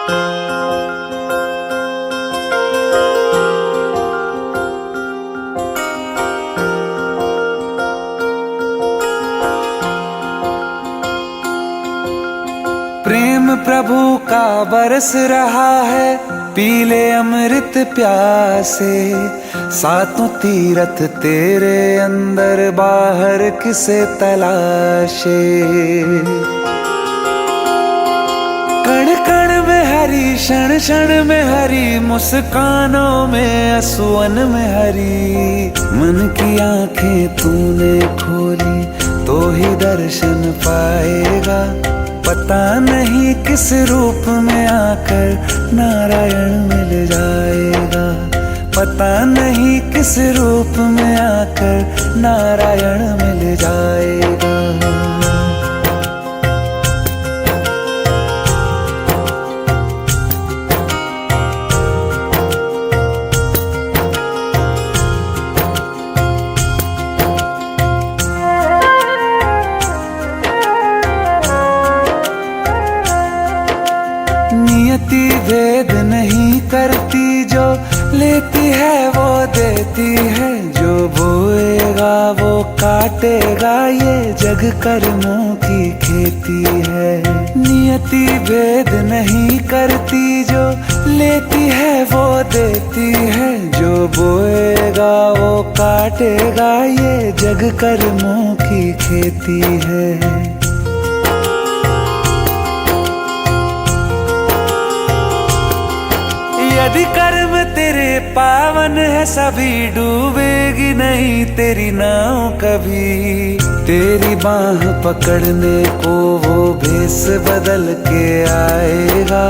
प्रेम प्रभु का बरस रहा है, पीले अमृत प्यासे। सातों तीरथ तेरे अंदर बाहर किसे तलाशे। कण कण में हरी, क्षण क्षण में हरी, मुस्कानों में असुवन में हरी। मन की आंखें तूने खोली तो ही दर्शन पाएगा। पता नहीं किस रूप में आकर नारायण मिल जाएगा। पता नहीं किस रूप में आकर नारायण मिल जाएगा। नियति भेद नहीं करती, जो लेती है वो देती है। जो बोएगा वो काटेगा, ये जग कर्मों की खेती है। नियति भेद नहीं करती, जो लेती है वो देती है। जो बोएगा वो काटेगा, ये जग कर्मों की खेती है। यदि कर्म तेरे पावन है, सभी डूबेगी नहीं तेरी नाव कभी। तेरी बाह पकड़ने को वो भेष बदल के आएगा।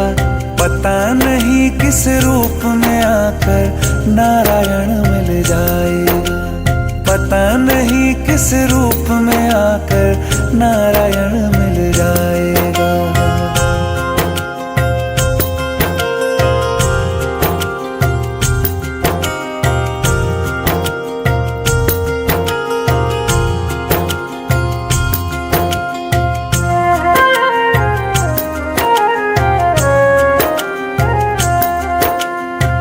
पता नहीं किस रूप में आकर नारायण मिल जाएगा। पता नहीं किस रूप में आकर नारायण मिल जाएगा।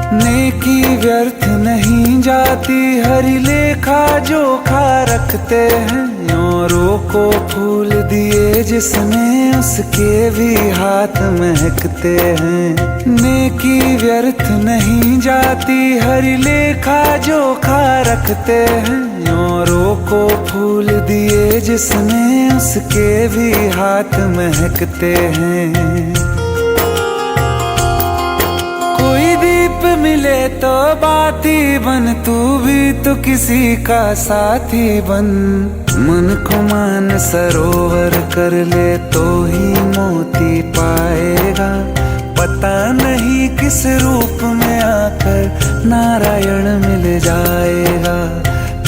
नेकी व्यर्थ नहीं जाती, हरि लेखा जोखा रखते हैं। औरों को फूल दिए जिसने, उसके भी हाथ महकते हैं। नेकी व्यर्थ नहीं जाती, हरि लेखा जोखा रखते हैं। औरों को फूल दिए जिसने, उसके भी हाथ महकते हैं। कोई दीप मिले तो बाती बन, तू भी तो किसी का साथी बन। मन को मान सरोवर कर ले तो ही मोती पाएगा। पता नहीं किस रूप में आकर नारायण मिल जाएगा।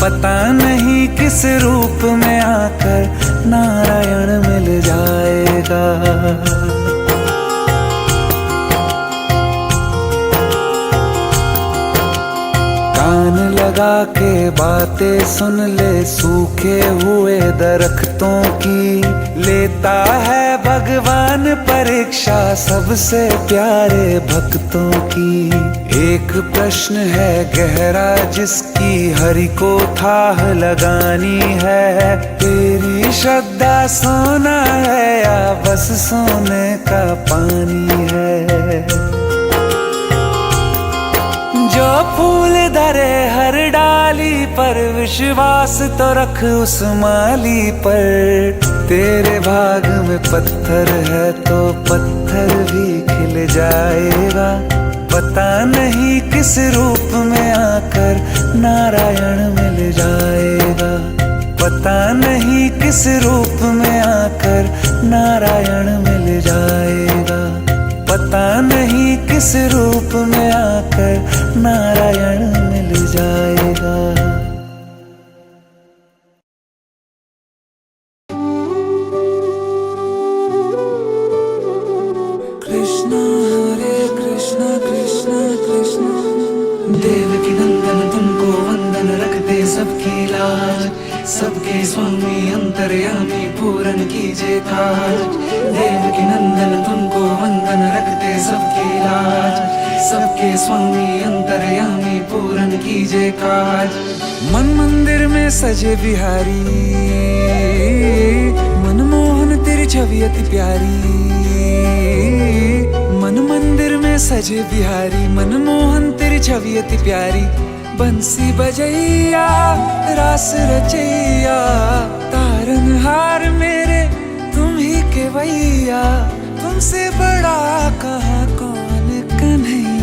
पता नहीं किस रूप में आकर नारायण मिल जाएगा। कान लगा के बातें सुन ले सूखे हुए दरख्तों की। लेता है भगवान परीक्षा सबसे प्यारे भक्तों की। एक प्रश्न है गहरा जिसकी हरि को थाह लगानी है। तेरी श्रद्धा सोना है या बस सोने का पानी है। जो फूल धरे हर डाली पर, विश्वास तो रख उस माली पर। तेरे भाग में पत्थर है तो पत्थर भी खिल जाएगा। पता नहीं किस रूप में आकर नारायण मिल जाएगा। पता नहीं किस रूप में आकर नारायण मिल जाएगा। पता नहीं किस रूप में आकर नारायण मिल जाएगा। कृष्णा हरे कृष्णा कृष्णा कृष्णा। देवकी नंदन तुमको वंदन रखते सबकी लाज। सबके स्वामी अंतर्यामी पूरन कीजिए काज। देवकी नंदन तुमको वंदन रखते सबकी सबके स्वामी अंतर्यामी पूरन कीजे काज। मन मंदिर में सजे बिहारी, मनमोहन तेरी छवि अति प्यारी। मन मंदिर में सजे बिहारी, मनमोहन तेरी छवि अति प्यारी। बंसी बजैया रास रचैया, तारनहार मेरे तुम ही केवैया। तुमसे बड़ा कहाँ कौन कन्हैया।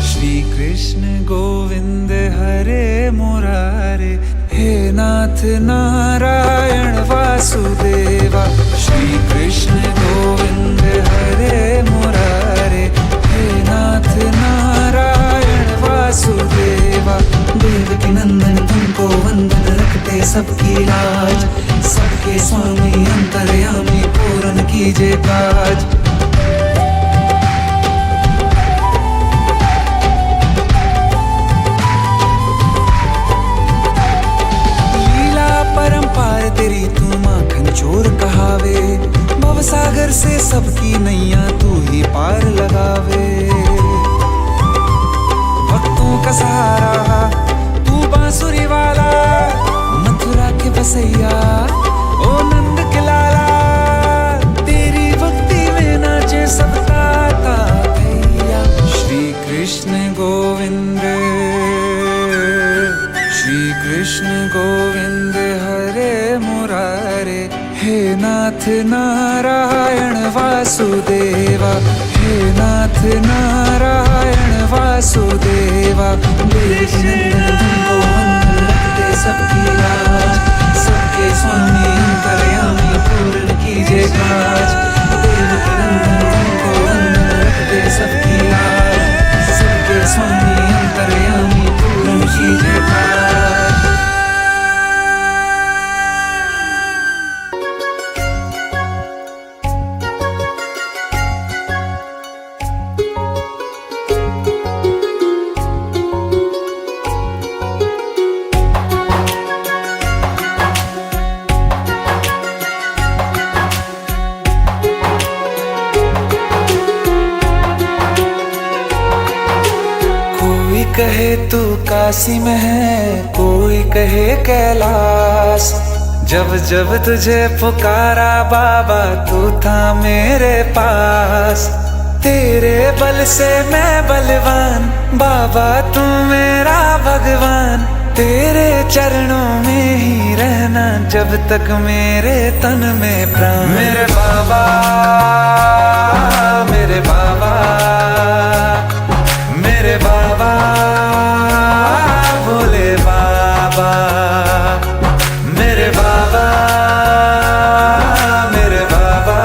श्री कृष्ण गोविंद हरे मुरारे, हे नाथ नारायण वासुदेवा। श्री कृष्ण गोविंद हरे मुरारे, हे नाथ नारायण वासुदेवा। देवकी नंदन तुमको वंदन, रखते सबकी लाज। सबके स्वामी अंतर्यामी पूरन कीजे काज। परंपार तेरी तू माखन चोर कहावे, भवसागर से सबकी नैया तू ही पार लगावे। भक्तों का सहारा तू बांसुरी वाला, मथुरा के बसैया ओ नंद के लाला। तेरी भक्ति में नाचे सबका भैया। श्री कृष्ण गोविंद, श्री कृष्ण गोविंद हरे मुरारे, हे नाथ नारायण वासुदेवा। हे नाथ नारायण वासुदेवा। देवकी नंदन तुमको वंदन, रखते सबकी लाज। सबके स्वामी अंतर्यामी पूरन कीजे काज। देवकी नंदन तुमको वंदन, रखते सबकी लाज। सबके स्वामी अंतर्यामी पूरन कीजे काज। कहे तू काशी में है, कोई कहे कैलाश। जब जब तुझे पुकारा बाबा तू था मेरे पास। तेरे बल से मैं बलवान, बाबा तू मेरा भगवान। तेरे चरणों में ही रहना जब तक मेरे तन में प्राण। मेरे बाबा, मेरे बाबा, मेरे बाबा, भोले बाबा। मेरे बाबा, मेरे बाबा,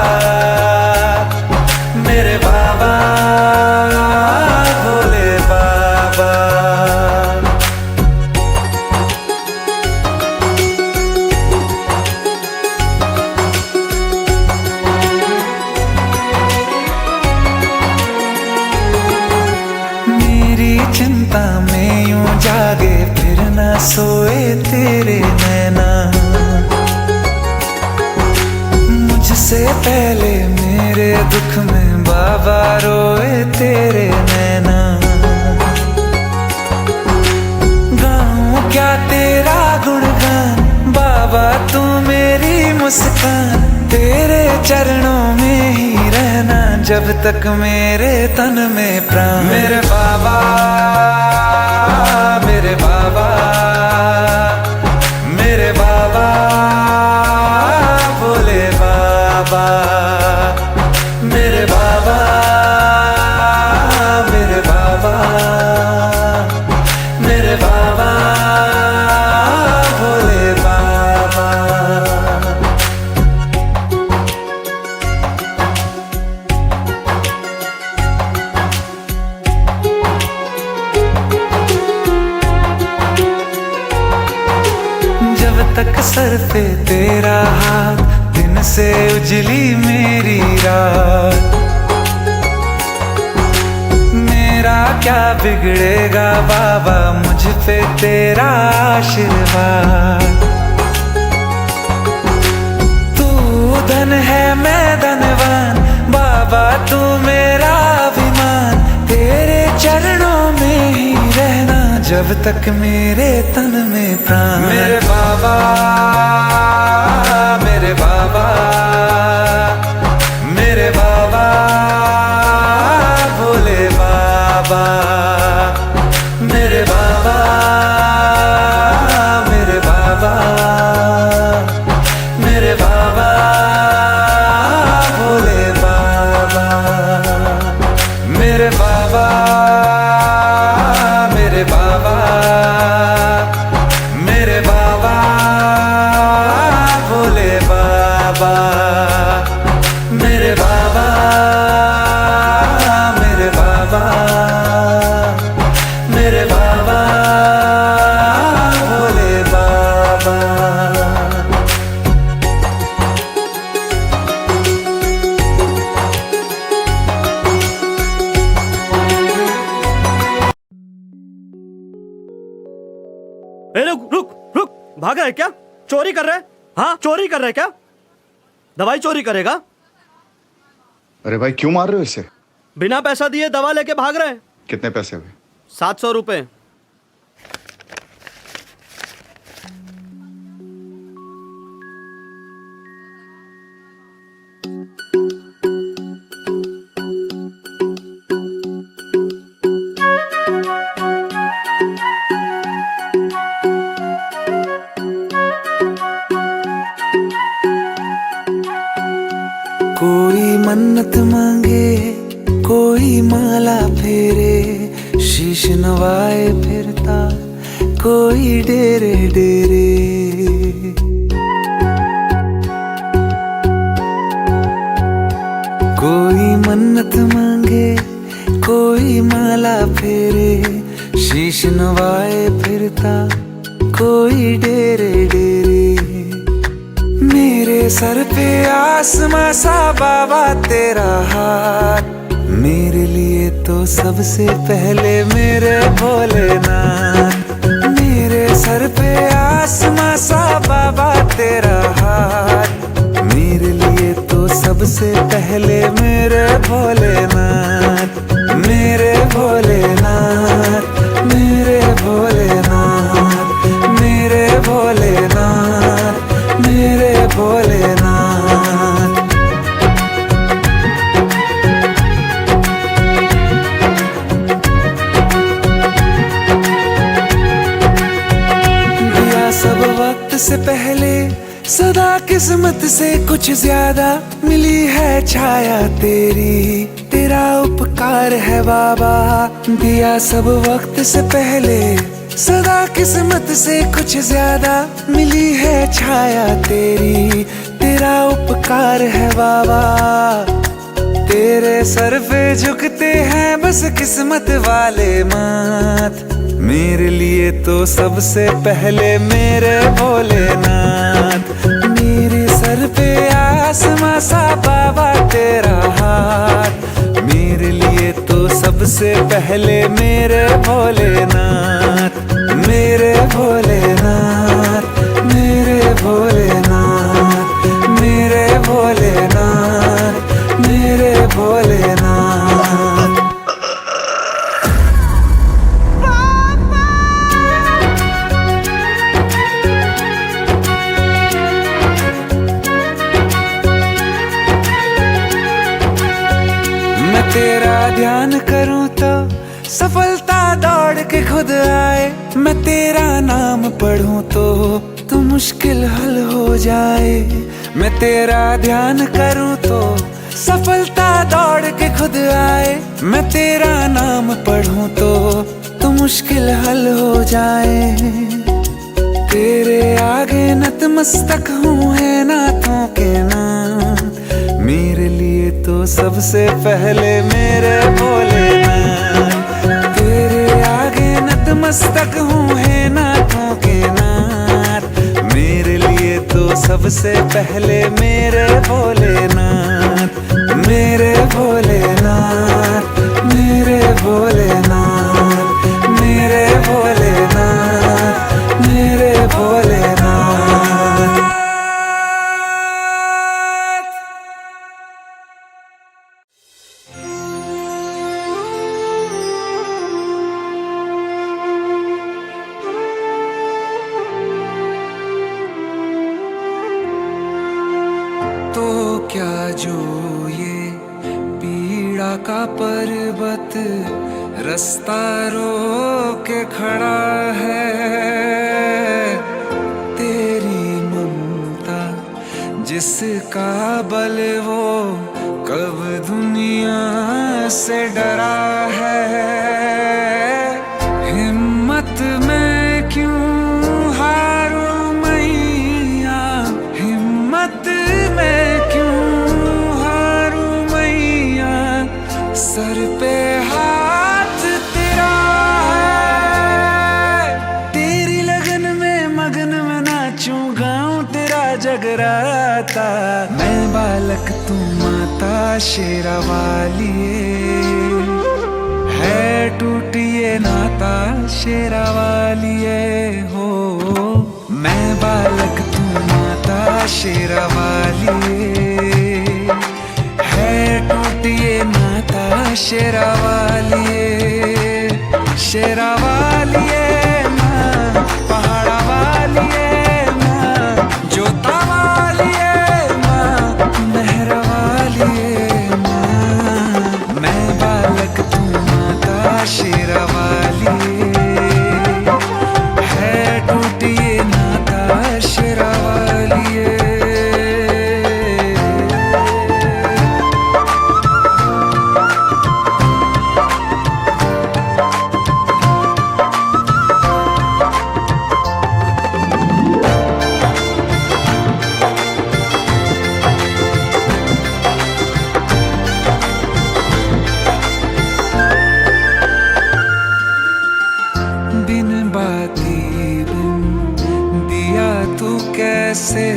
मेरे बाबा, भोले बाबा। चिंता में यूं जागे फिर ना सोए तेरे नैना। मुझसे पहले मेरे दुख में बाबा रोए तेरे नैना। गाऊं क्या तेरा गुणगान, बाबा तू मेरी मुस्कान। तेरे चरणों में ही रहना जब तक मेरे तन में प्राण। मेरे बाबा, मेरे बाबा, मेरे बाबा, भोले बाबा। मेरे बाबा, मेरे बाबा, मेरे बाबा, भोले बाबा। तक सर पे तेरा हाथ, दिन से उजली मेरी रात। मेरा क्या बिगड़ेगा बाबा, मुझ पे तेरा आशीर्वाद। तू धन है मैं धनवान, बाबा तू मेरा अभिमान। तेरे चरणों जब तक मेरे तन में प्राण। मेरे बाबा, मेरे बाबा, मेरे बाबा, भोले बाबा, मेरे बाबा, मेरे बाबा, मेरे बाबा, भोले बाबा, मेरे बाबा, मेरे बाबा, मेरे बाबा, भोले बाबा, मेरे बाबा, मेरे बाबा, मेरे बाबा, भोले बाबा। रुक रुक रुक, भागा है क्या? चोरी कर रहा है? हाँ, चोरी कर रहा है क्या? दवाई चोरी करेगा? अरे भाई क्यों मार रहे हो इसे? बिना पैसा दिए दवा लेके भाग रहा है। कितने पैसे हुए? 700 रुपए। कोई मन्नत मांगे, कोई माला फेरे, शीश नवाए फिरता कोई डेरे डेरे। कोई मन्नत मांगे, कोई माला फेरे, शीश नवाए फिरता कोई डेरे डेरे। मेरे सर पे आसमां सा बाबा तेरा हाथ, मेरे लिए तो सबसे पहले मेरे भोलेनाथ। मेरे सर पे आसमां सा बाबा तेरा हाथ, मेरे लिए तो सबसे पहले मेरे भोलेनाथ। मेरे भोलेनाथ, मेरे भोलेनाथ, मेरे भोलेनाथ, मेरे भोलेनाथ। दिया सब वक्त से पहले, सदा किस्मत से कुछ ज्यादा, मिली है छाया तेरी, तेरा उपकार है बाबा। दिया सब वक्त से पहले, सदा किस्मत से कुछ ज्यादा, मिली है छाया तेरी, तेरा उपकार है बाबा। तेरे सर पे झुकते हैं बस किस्मत वाले माथ, मेरे लिए तो सबसे पहले मेरे भोलेनाथ। मेरे सर पे आसमां सा बाबा तेरा हाथ, मेरे लिए तो सबसे पहले मेरे भोलेनाथ। मेरे भोलेनाथ, मेरे भोलेनाथ, मेरे भोलेनाथ, मेरे भोलेनाथ। मैं तेरा ध्यान करूं तो सफलता दौड़ के खुद आए, मैं तेरा नाम पढ़ूं तो मुश्किल हल हो जाए। मैं तेरा ध्यान करूं तो सफलता दौड़ के खुद आए, मैं तेरा नाम पढ़ूं तो मुश्किल हल हो जाए। तेरे आगे नतमस्तक हूँ है नाथों के नाम, मेरे लिए तो सबसे पहले मेरे भोलेनाथ। तेरे आगे नतमस्तक हूँ है नाथों के नाथ, मेरे लिए तो सबसे पहले मेरे भोलेनाथ। मेरे भोलेनाथ, मेरे भोलेनाथ, मेरे भोलेनाथ, मेरे भोलेनाथ। जो ये पीड़ा का पर्वत रास्ता रोक के खड़ा है, तेरी ममता जिसका बल वो कब दुनिया से डरा है। हिम्मत में क्यों हारूं मैया, हिम्मत में क्यों हारूं मैया, सर पे हाथ तेरा है। तेरी लगन में मगन में नाचूं गाऊं तेरा जगराता, मैं बालक तू माता शेरा वालिए, है टूटिए नाता शेरा वालिए हो। मैं बालक तू माता शेरा वालिए, है टूटिए नाता शेरा वालिए। शेरा वालिए माँ, पहाड़ा वालिए माँ, जोता वालिए माँ, मेहरा वालिए माँ। मैं बालक तू माता शेरा वालिए, है टूटिए नाता शेरा वालिए। बिन बाती बिन दिया तू कैसे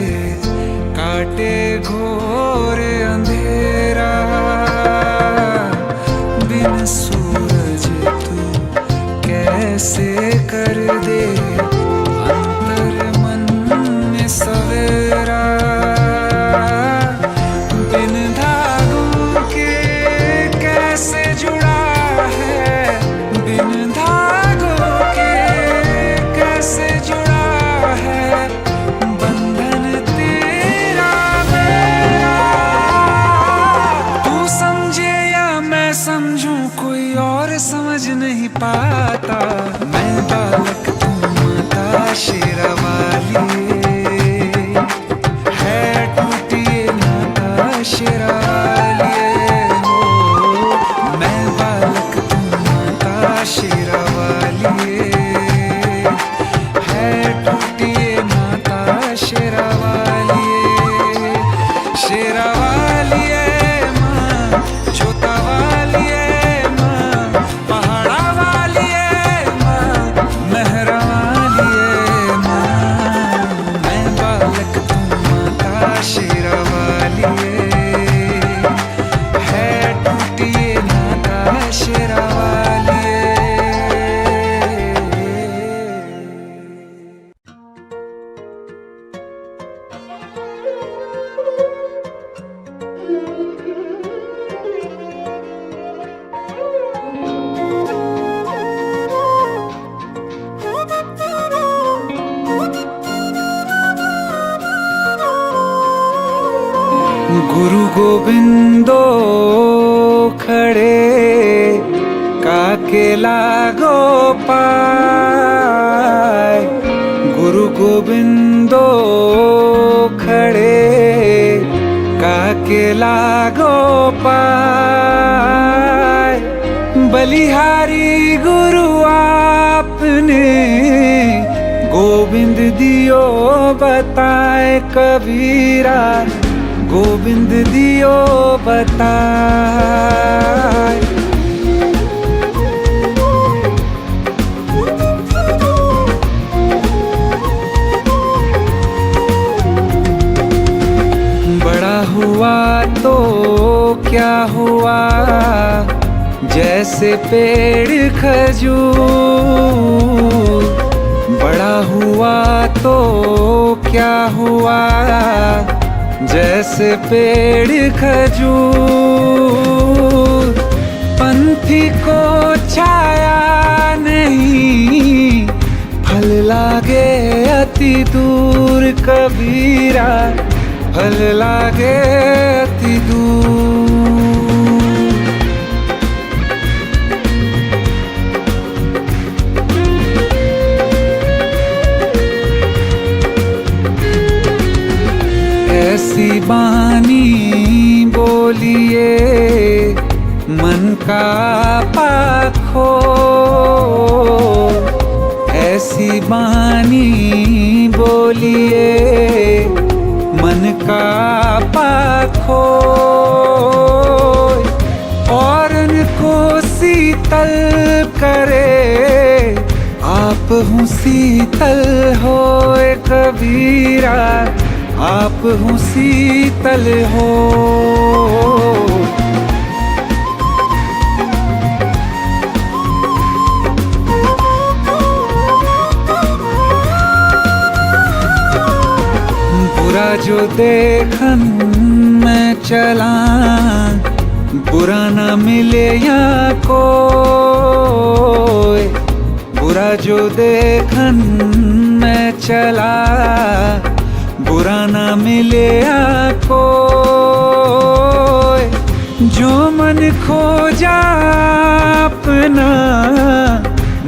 काटे घोर अंधेरा, बिन सूरज तू कैसे कर दे अंतर मन में सवेरा। बिन धागों के कैसे जुड़ा है, बिन धागों के कैसे जुड़ा है, बंधन तेरा मेरा। तू समझे या मैं समझूं कोई और समझ नहीं पाता, मैं बालक तू माता शेरा वालिए, है टूटिए नाता शेरा वालिए हो। मैं बालक तू माता शेरा वालिए, है टूटिए नाता शेरा वालिए। शेरा वालिए माँ, जोता वालिए माँ, पहाड़ा वालिए माँ, मेहरा वालिए माँ। मैं बालक तू माता शेरा वालिए, है टूटिए नाता शेरा वालिए। गुरु गोबिंदो खड़े काके लागो पाय, गुरु गोबिंदो खड़े काके लागो पाय। बलिहारी गुरु आपने गोविंद दियो बताए, कबीरा गोविंद दियो बताए। बड़ा हुआ तो क्या हुआ, जैसे पेड़ खजूर। बड़ा हुआ तो क्या हुआ, जैसे पेड़ खजूर। पंथी को छाया नहीं, फल लागे अति दूर, कबीरा फल लागे अति दूर। ऐसी बानी बोलिए मन का पाखो, ऐसी बानी बोलिए मन का पाखो, और उनको शीतल करे आप हूँ शीतल होए कबीरा, आप हूँ शीतल हो। बुरा जो देखन मैं चला, बुरा ना मिले यहाँ कोई। बुरा जो देखन मैं चला, बुरा ना मिले यहाँ कोई। जो मन खोजा अपना,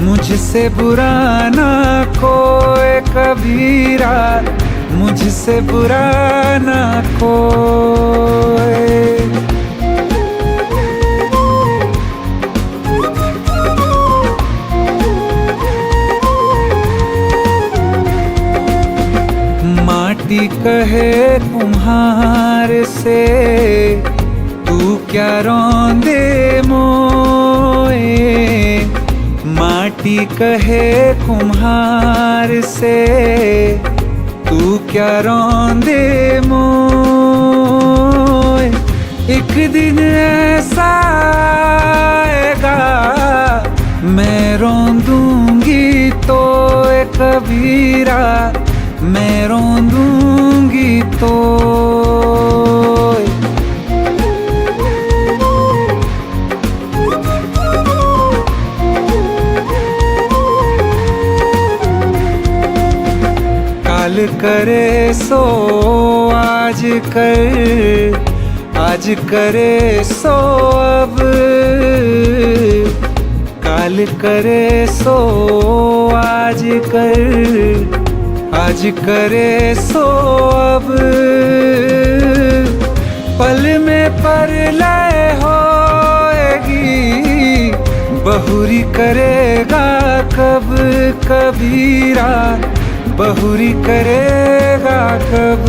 मुझसे बुरा ना कोई कबीरा, मुझसे बुरा ना कोई। माटी कहे कुम्हार से, तू क्या रौंदे मोए। माटी कहे कुम्हार से, तू क्या रौंदे मोए। एक दिन ऐसा आएगा मैं रौंदूंगी तो कबीरा, मैं रौंदूंगी तो। काल करे सो आज कर, आज करे सो अब। काल करे सो आज कर, आज करे सो अब। पल में परलय होएगी, बहुरी करेगा कब कबीरा, बहुरी करेगा कब।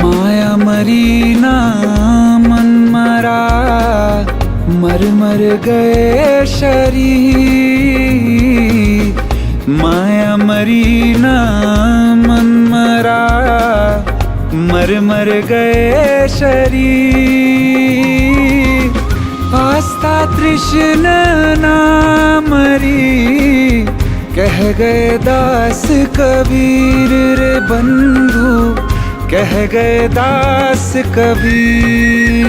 माया मरी ना मन मरा, मर मर गए शरीर। माया मरी ना मन मरा, मर मर गए शरीर। आस्था तृष्ण ना मरी, कह गए दास कबीर रे बंधु, कह गए दास कबीर।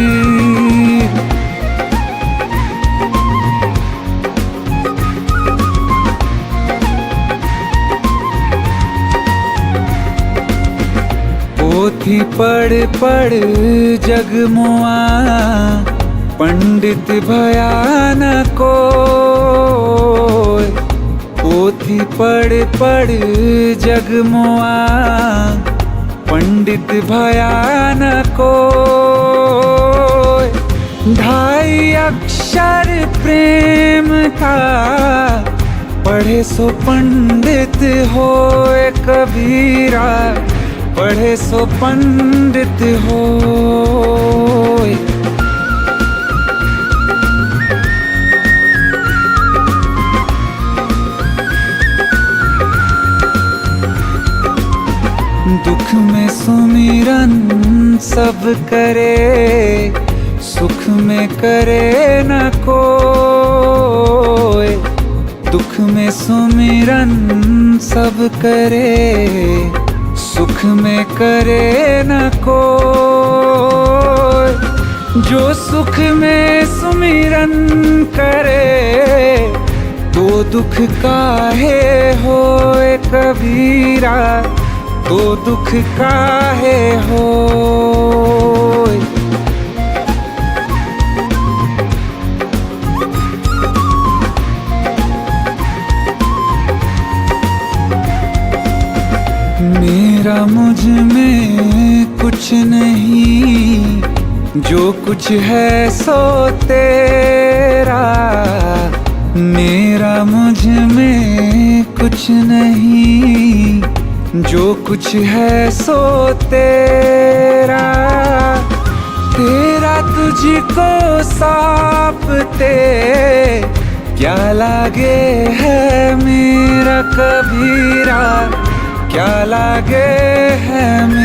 पोथी पढ़ पढ़ जगमुआ, पंडित भया न कोय। पोथी पढ़ पढ़ जगमुआ, पंडित भया न कोय। ढाई अक्षर प्रेम था, पढ़े सो पंडित होए कबीरा, पढ़े सो पंडित होए। दुख में सुमिरन सब करे, सुख में करे न कोय। दुख में सुमिरन सब करे, सुख में करे न कोय। जो सुख में सुमिरन करे तो दुख काहे होए कबीरा, तो दुख काहे होए। मेरा मुझ में कुछ नहीं, जो कुछ है सो तेरा। मेरा मुझ में कुछ नहीं, जो कुछ है सो तेरा। तेरा तुझको सौंपते क्या लागे है मेरा कबीरा, क्या लागे है मेरा।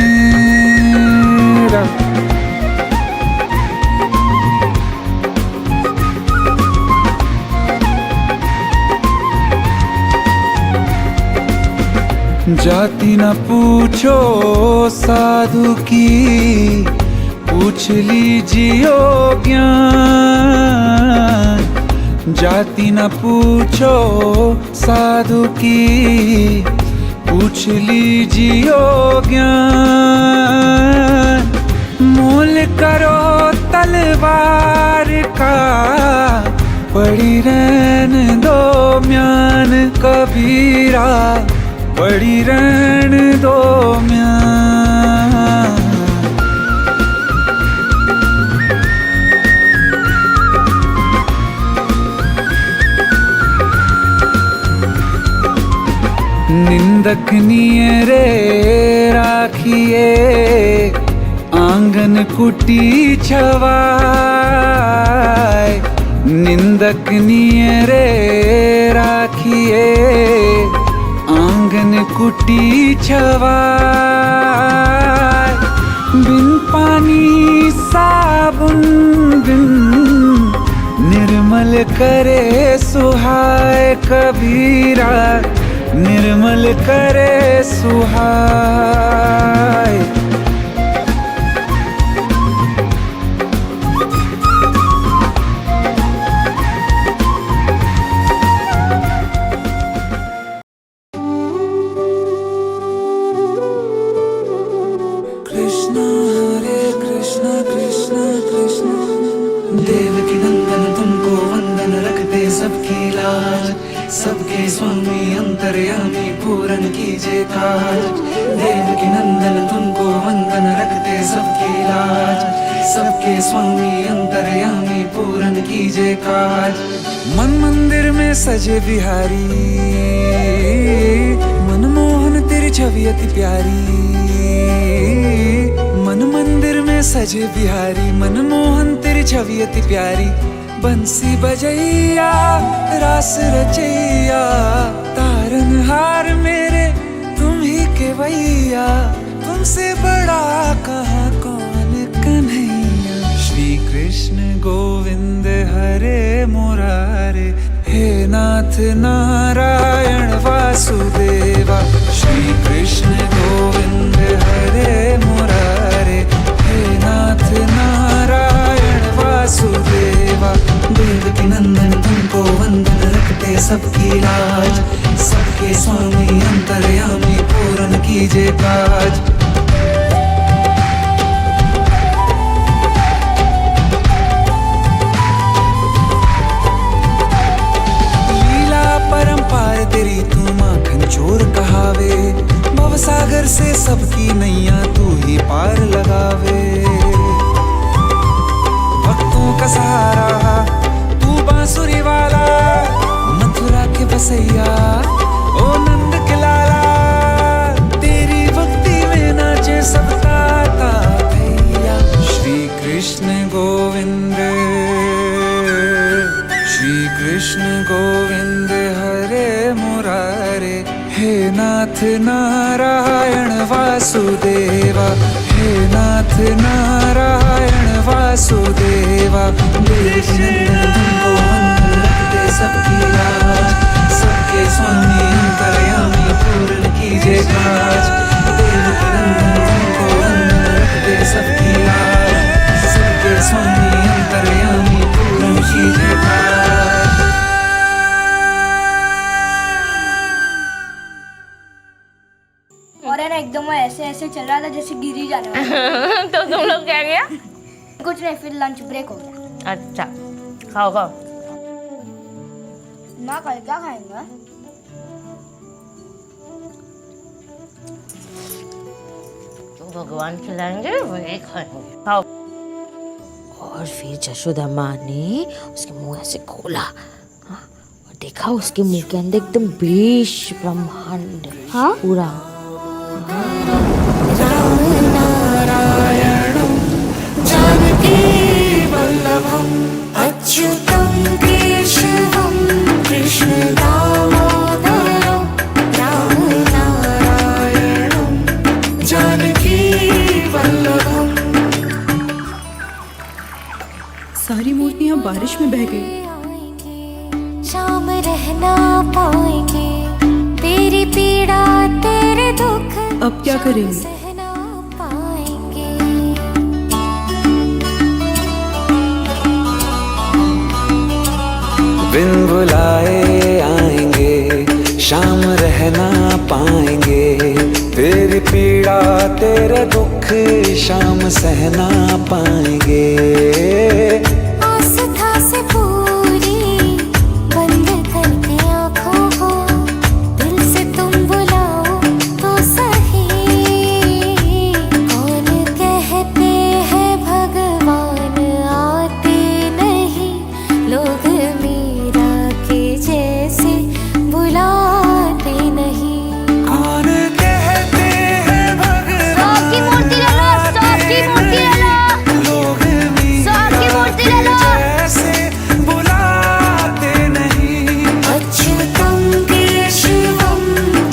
जाति न पूछो साधु की, पूछ लीजियो ज्ञान। जाति न पूछो साधु की, पूछ लीजियो ज्ञान। मोल करो तलवार का, पड़ी रहन दो म्यान कबीरा, पड़ी रहन दो म्यान। निंदक नियरे राखिए, आंगन कुटी छवाए। निंदक नियरे राखिए, आंगन कुटी छवाए। बिन पानी साबुन बिन, निर्मल करे सुहाए कबीरा, निर्मल करे सुहाए। कृष्णा हरे कृष्णा कृष्णा कृष्णा। देवकी नंदन तुमको वंदन, रखते सबकी लाज। सबके स्वामी अंतर्यामी पूरन कीजिए काज। देवकी नंदन तुमको वंदन, रखते सबकी लाज। सबके स्वामी अंतर्यामी पूरन कीजिए काज। मन मंदिर में सजे बिहारी, मनमोहन तेरी छवि अति प्यारी। मन मंदिर में सजे बिहारी, मनमोहन तेरी छवि अति प्यारी। बंसी बजैया रास रचैया, तारनहार मेरे तुम ही केवैया। तुमसे बड़ा कहाँ कौन कन्हैया। श्री कृष्ण गोविंद हरे मुरारे, हे नाथ नारायण वासुदेवा। श्री कृष्ण गोविंद हरे मुरारे, हे नाथ नारायण वासुदेवा। देवकी नंदन तुमको वंदन, रखते सबकी लाज। सबके स्वामी अंतर्यामी पूरन कीजिए काज। लीला परंपार तेरी तू माखन चोर कहावे। भवसागर से सबकी नैया तू ही पार लगावे। भक्तों का सहारा तू बांसुरी वाला, मथुरा के बसैया ओ नंद के लाला। तेरी भक्ति में नाचे सबका भैया। श्री कृष्ण गोविंद, श्री कृष्ण गोविंद हरे मुरारे, हे नाथ नारायण वासुदेवा। हे नाथ नारायण वासुदेवा। देवकी नंदन तुमको वंदन, रखते सबकी लाज। सबके स्वामी अंतर्यामी पूरन कीजिए काज। देवकी नंदन तुमको वंदन, रखते सबकी लाज। सबके स्वामी एकदम वो ऐसे ऐसे चल रहा था जैसे गिर ही जाने वाला। तो तुम लोग क्या किया? कुछ नहीं, फिर लंच ब्रेक हो गया। अच्छा, खाओ खाओ। ना कल क्या खाएंगे? जो भगवान खिलाएंगे वही खाएंगे। खाओ। और फिर जशोदा माँ ने उसके मुंह ऐसे खोला, हाँ, और देखा उसके मुंह के अंदर एकदम विश ब्रह्मांड, हाँ, पूरा। अच्युतं केशवं कृष्ण दामोदरं राम नारायणं जानकी वल्लभम्। सारी मूर्तियां बारिश में बह गई। शाम रहना पाएंगे, तेरी पीड़ा तेरे दुख अब क्या करेंगे? सहना पाएंगे। बिन बुलाए आएंगे, शाम रहना पाएंगे, तेरी पीड़ा तेरे दुख शाम सहना पाएंगे। आस्था से पूरी बंद करके आँखों को, दिल से तुम बुलाओ तो सही। कौन कहते हैं भगवान आते नहीं, लोग मीरा के जैसे बुलाते नहीं। कौन कहते हैं भगवान की मूर्ति ले लो, स्टॉप की मूर्ति ले लो, लोग स्टॉप की मूर्ति ले लो। जैसे बुलाते नहीं। अच्युतं केशवं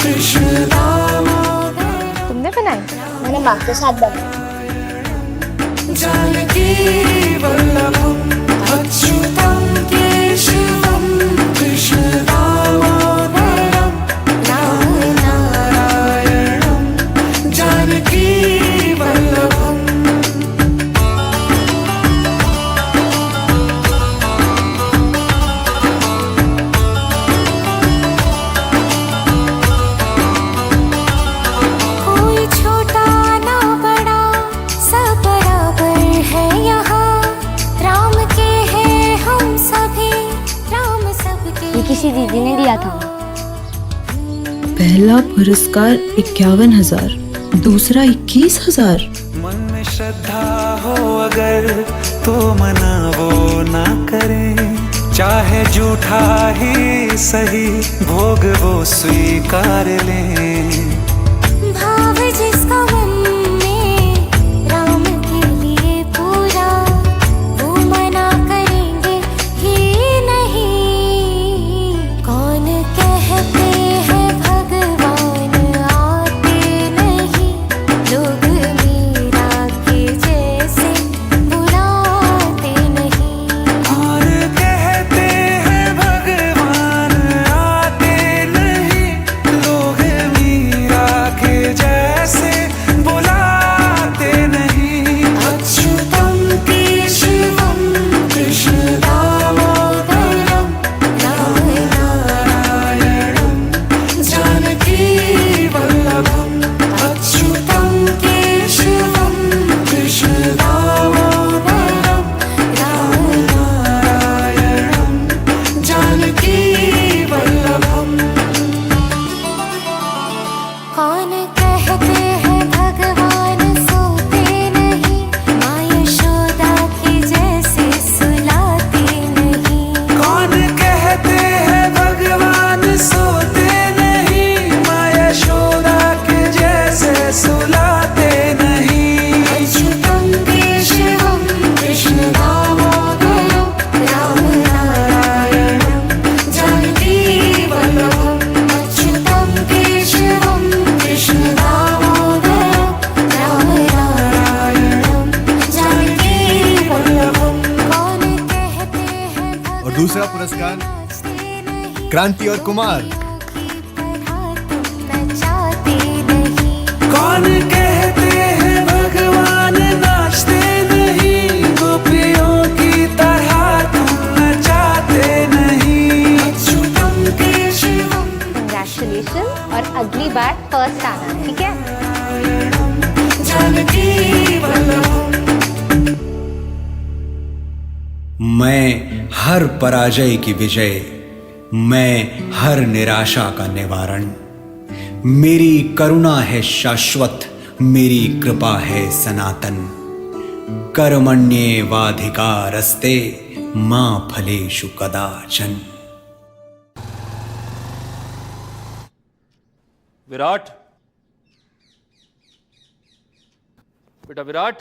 कृष्ण दामोदरं तुमने बनाई? मैंने माँ के साथ बनाया। जानकी वल्लभम्। अच्युतं केशवं कृष्ण दामोदरं राम नारायणं जानकी वल्लभम्। कोई छोटा ना बड़ा सब बराबर है यहाँ, राम के हैं हम सभी, राम सबके। ये किसी दीदी ने दिया था। पहला पुरस्कार 51,000, दूसरा 21,000। मन में श्रद्धा हो अगर तो मना वो ना करे, चाहे झूठा ही सही भोग वो स्वीकार लें। भाव जिसका मन में राम के लिए पूरा, वो मना करेंगे ही नहीं। कौन कहते हैं भगवान आते नहीं, लोग मीरा के जैसे बुलाते नहीं। और कहते हैं भगवान आते नहीं, लोग मीरा के जैसे बुलाते नहीं। अच्युतं केशवं कृष्ण दामोदरं राम नारायणं जानकी वल्लभम्। अच्युतं केशवं कृष्ण दामोदरं राम नारायणं जानकी वल्लभम्। कौन कहते हैं भगवान सोते नहीं, माँ यशोदा के जैसे सुलाते नहीं। कौन कहते हैं भगवान सोते नहीं, माँ यशोदा के जैसे सुलाते नहीं। अच्युतं केशवं कृष्ण दामोदरं राम नारायणं जानकी वल्लभम्। अच्युतं केशवं कृष्ण दामोदरं राम नारायणं जानकी वल्लभम्। कौन कहते हैं और दूसरा पुरस्कार क्रांति और कुमार। नचाते नहीं। कौन कहते हैं भगवान नाचते नहीं, गोपियों की तरह तुम नचाते नहीं। अच्युतं केशवं कंग्रेचुलेशन, और अगली बार फर्स्ट आना, ठीक है? नारायणं जानकी वल्लभम्। मैं हर पराजय की विजय, मैं हर निराशा का निवारण। मेरी करुणा है शाश्वत, मेरी कृपा है सनातन। कर्मण्येवाधिकारस्ते मा फलेषु कदाचन। विराट, बेटा विराट।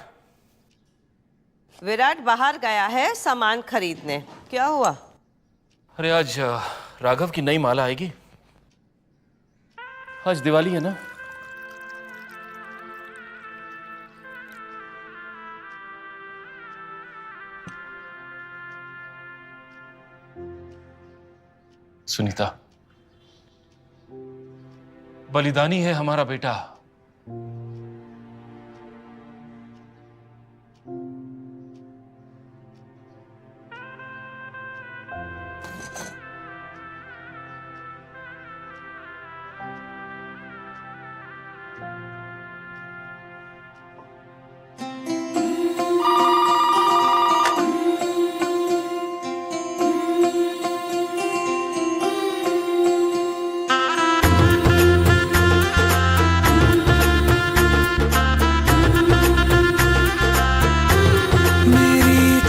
विराट बाहर गया है सामान खरीदने। क्या हुआ? अरे आज राघव की नई माला आएगी। आज दिवाली है ना। सुनीता, बलिदानी है हमारा बेटा।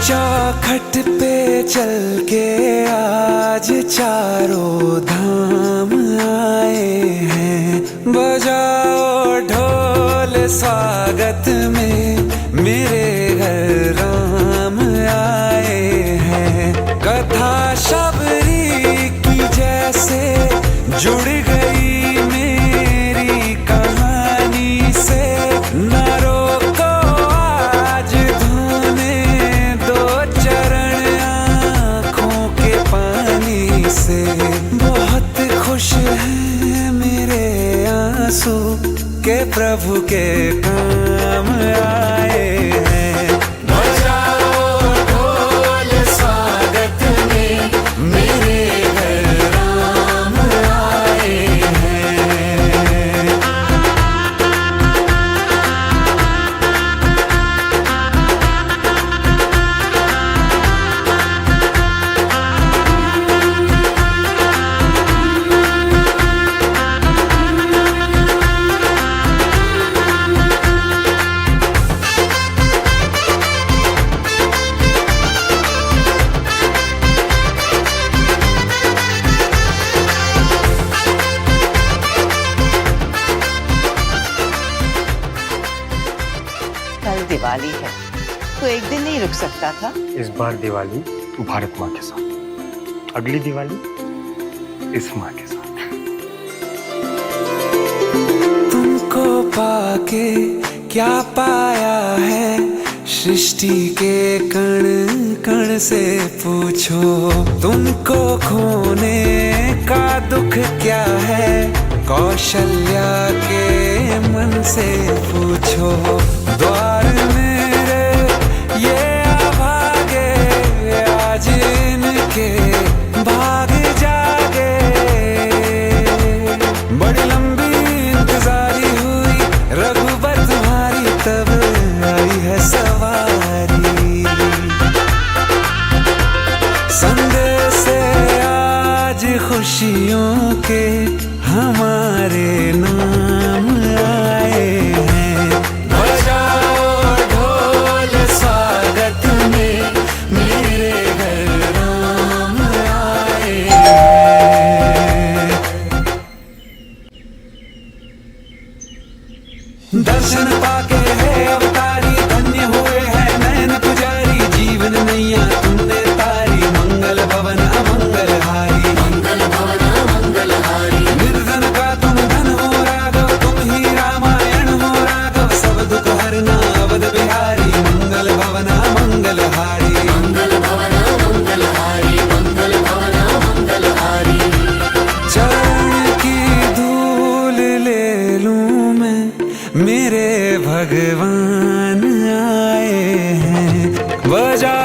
चौखट पे चल के आज चारों धाम आए हैं। बजाओ ढोल स्वागत में, मेरे घर राम आए हैं। कथा शबरी की जैसे जुड़ गई मेरी कहानी से। न रोको आज धोने दो चरण आँखों के पानी से। बहुत खुश हैं मेरे आंसू के प्रभु के काम आए हैं। बजाओ ढोल स्वागत में, मेरे घर राम आए हैं। कल दिवाली है तो एक दिन नहीं रुक सकता था? इस बार दिवाली भारत माँ के साथ, अगली दिवाली इस माँ के साथ। तुमको पाके क्या पाया है, सृष्टि के कण कण से पूछो। तुमको खोने का दुख क्या है, कौशल्या के मन से पूछो। द्वार मेरे ये अभागे, आज इनके भाग जागे। बड़ी लंबी इंतजारी हुई रघुबर तुम्हारी, तब आई है सवारी। संदेश से आज खुशियों के हमारे नाम आए हैं। बजाओ ढोल स्वागत में, मेरे घर राम आए हैं। दर्शन पाके है अवतारी, धन्य हुए हैं नयन पुजारी। जीवन नैया तुमने तारी, मंगल भवन अमंगल हारी। मंगल भवन अमंगल हारी। निर्धन का तुम धन हो राघव, तुम ही रामायण हो राघव। सब दुख हरना अवध बिहारी, मंगल भवन अमंगल हारी। मंगल भवन अमंगल हारी, मंगल भवन अमंगल हारी। चरण की धूल ले लूं मैं, मेरे भगवान आए हैं। बजा